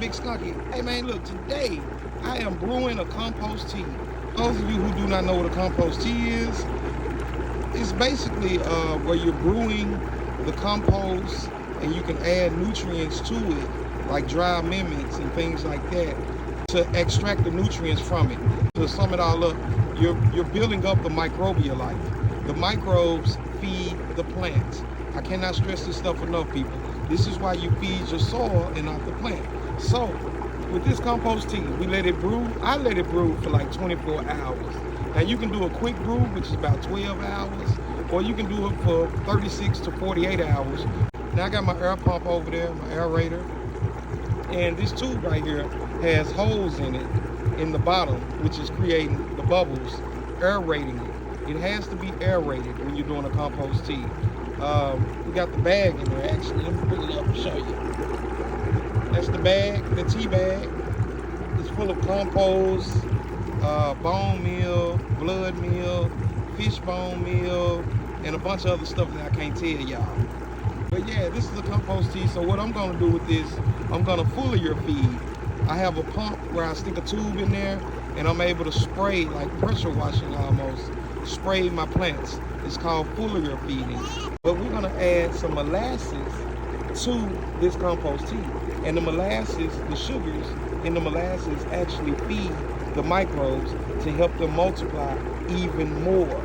Big Skunky. Hey man, look, today I am brewing a compost tea. Those of you who do not know what a compost tea is, it's basically where you're brewing the compost and you can add nutrients to it, like dry amendments and things like that, to extract the nutrients from it. To sum it all up, you're building up the microbial life. The microbes feed the plants. I cannot stress this stuff enough, people. This is why you feed your soil and not the plant. So, with this compost tea, we let it brew. I let it brew for like 24 hours. Now, you can do a quick brew, which is about 12 hours, or you can do it for 36 to 48 hours. Now, I got my air pump over there, my aerator, and this tube right here has holes in it in the bottom, which is creating the bubbles, aerating it. It has to be aerated when you're doing a compost tea. We got the bag in there, actually. Let me pull it up and show you. That's the bag, the tea bag. It's full of compost, bone meal, blood meal, fish bone meal, and a bunch of other stuff that I can't tell y'all. But yeah, this is a compost tea, so what I'm gonna do with this, I'm gonna foliar feed. I have a pump where I stick a tube in there, and I'm able to spray, like pressure washing almost, spray my plants. It's called foliar feeding. But we're gonna add some molasses to this compost tea. And the molasses, the sugars in the molasses actually feed the microbes to help them multiply even more.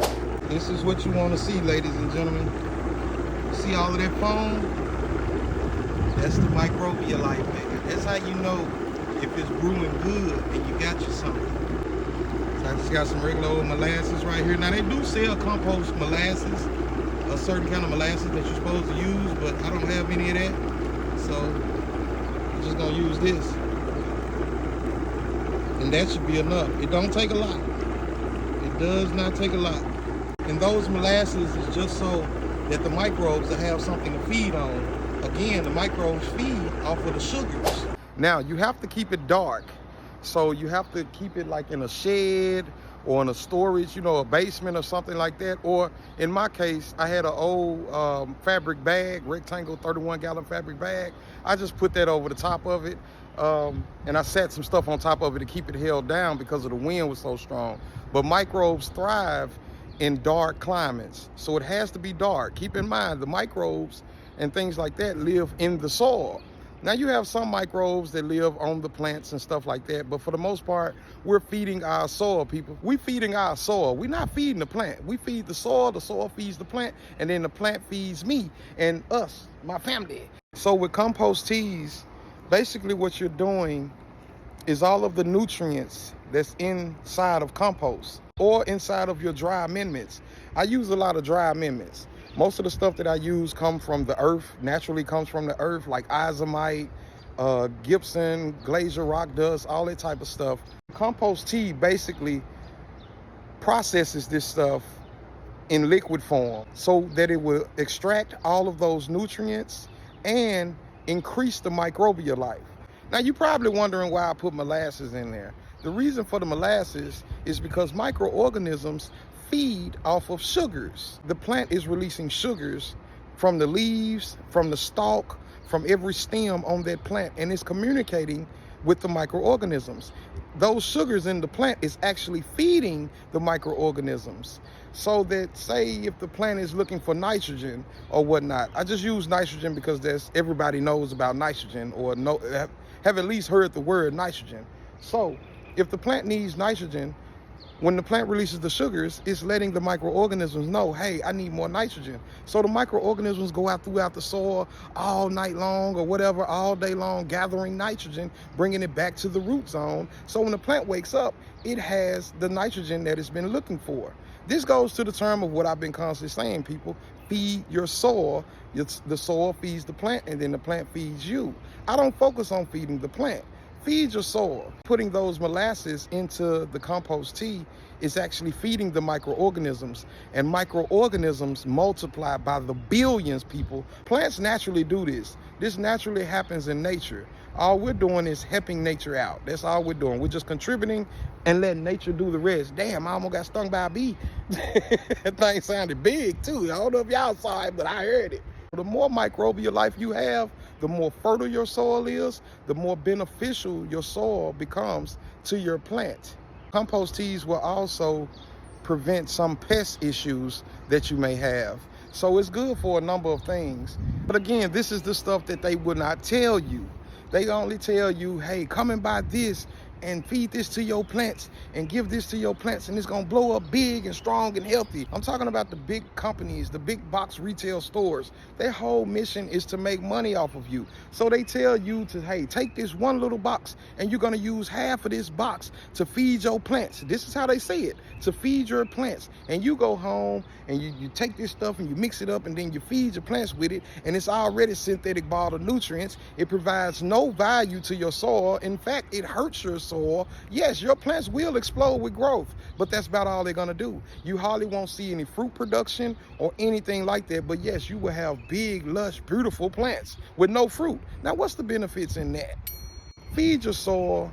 This is what you wanna see, ladies and gentlemen. See all of that foam? That's the microbial life, man. That's how you know if it's brewing good and you got you something. So I just got some regular old molasses right here. Now they do sell compost molasses, a certain kind of molasses that you're supposed to use, but I don't have any of that. So I'm just gonna use this. And that should be enough. It don't take a lot. It does not take a lot. And those molasses is just so that the microbes will have something to feed on. Again, the microbes feed off of the sugars. Now, you have to keep it dark. So you have to keep it like in a shed or in a storage, you know, a basement or something like that. Or in my case, I had an old fabric bag, rectangle 31-gallon fabric bag. I just put that over the top of it. And I set some stuff on top of it to keep it held down because of the wind was so strong. But microbes thrive in dark climates. So it has to be dark. Keep in mind, the microbes and things like that live in the soil. Now you have some microbes that live on the plants and stuff like that, but for the most part, we're feeding our soil, people. We're feeding our soil. We're not feeding the plant. We feed the soil feeds the plant, and then the plant feeds me and us, my family. So with compost teas, basically what you're doing is all of the nutrients that's inside of compost or inside of your dry amendments. I use a lot of dry amendments. Most of the stuff that I use come from the earth, naturally comes from the earth, like izomite, gypsum, glacier rock dust, all that type of stuff. Compost tea basically processes this stuff in liquid form so that it will extract all of those nutrients and increase the microbial life. Now, you're probably wondering why I put molasses in there. The reason for the molasses is because microorganisms feed off of sugars. The plant is releasing sugars from the leaves, from the stalk, from every stem on that plant, and it's communicating with the microorganisms. Those sugars in the plant is actually feeding the microorganisms. So that, say if the plant is looking for nitrogen or whatnot, I just use nitrogen because everybody knows about nitrogen or have at least heard the word nitrogen. So if the plant needs nitrogen, when the plant releases the sugars, it's letting the microorganisms know, hey, I need more nitrogen. So the microorganisms go out throughout the soil all night long or whatever, all day long, gathering nitrogen, bringing it back to the root zone. So when the plant wakes up, it has the nitrogen that it's been looking for. This goes to the term of what I've been constantly saying, people. Feed your soil. The soil feeds the plant, and then the plant feeds you. I don't focus on feeding the plant. Feed your soil. Putting those molasses into the compost tea is actually feeding the microorganisms, and microorganisms multiply by the billions, people. Plants naturally do this. This naturally happens in nature. All we're doing is helping nature out. That's all we're doing. We're just contributing and letting nature do the rest. Damn, I almost got stung by a bee. That thing sounded big too. I don't know if y'all saw it, but I heard it. The more microbial life you have, The more fertile your soil is, the more beneficial your soil becomes to your plant. Compost teas will also prevent some pest issues that you may have. So it's good for a number of things. But again, this is the stuff that they would not tell you. They only tell you, hey, come and buy this and feed this to your plants and give this to your plants, and it's gonna blow up big and strong and healthy. I'm talking about the big companies, the big box retail stores. Their whole mission is to make money off of you. So they tell you to, hey, take this one little box and you're gonna use half of this box to feed your plants. This is how they say it, to feed your plants. And you go home and you take this stuff and you mix it up and then you feed your plants with it, and it's already synthetic bottled nutrients. It provides no value to your soil. In fact, it hurts your soil. Yes, your plants will explode with growth, but that's about all they're gonna do. You hardly won't see any fruit production or anything like that, but yes, you will have big, lush, beautiful plants with no fruit. Now, what's the benefits in that? Feed your soil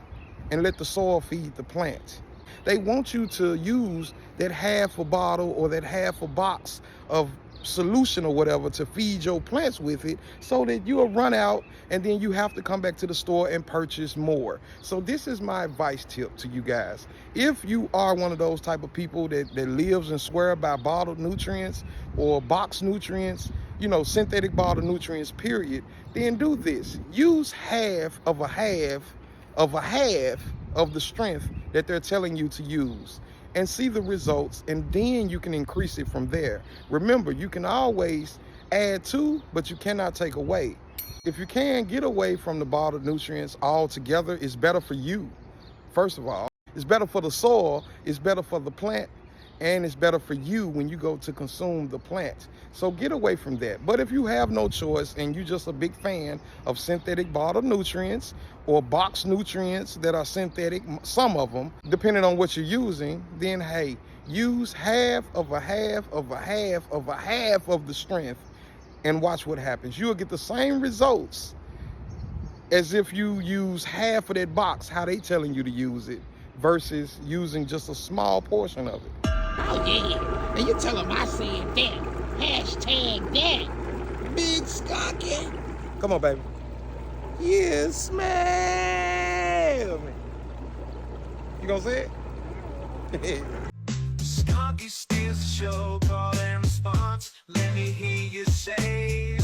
and let the soil feed the plant. They want you to use that half a bottle or that half a box of solution or whatever to feed your plants with it, so that you'll run out and then you have to come back to the store and purchase more. So this is my advice tip to you guys. If you are one of those type of people that lives and swear by bottled nutrients or box nutrients, you know, synthetic bottled nutrients, period, then do this. Use half of a half of the strength that they're telling you to use, and see the results, and then you can increase it from there. Remember, you can always add to, but you cannot take away. If you can get away from the bottled nutrients altogether, it's better for you. First of all, it's better for the soil, it's better for the plant, and it's better for you when you go to consume the plant. So get away from that. But if you have no choice and you're just a big fan of synthetic bottled nutrients or box nutrients that are synthetic, some of them, depending on what you're using, then hey, use half of a half of a half of a half of the strength and watch what happens. You'll get the same results as if you use half of that box, how they telling you to use it, versus using just a small portion of it. Oh yeah, and you tell them I said that. Hashtag that. Big Skunky. Come on, baby. You smell me. You gonna say it? Skunky steals the show, call and response. Let me hear you say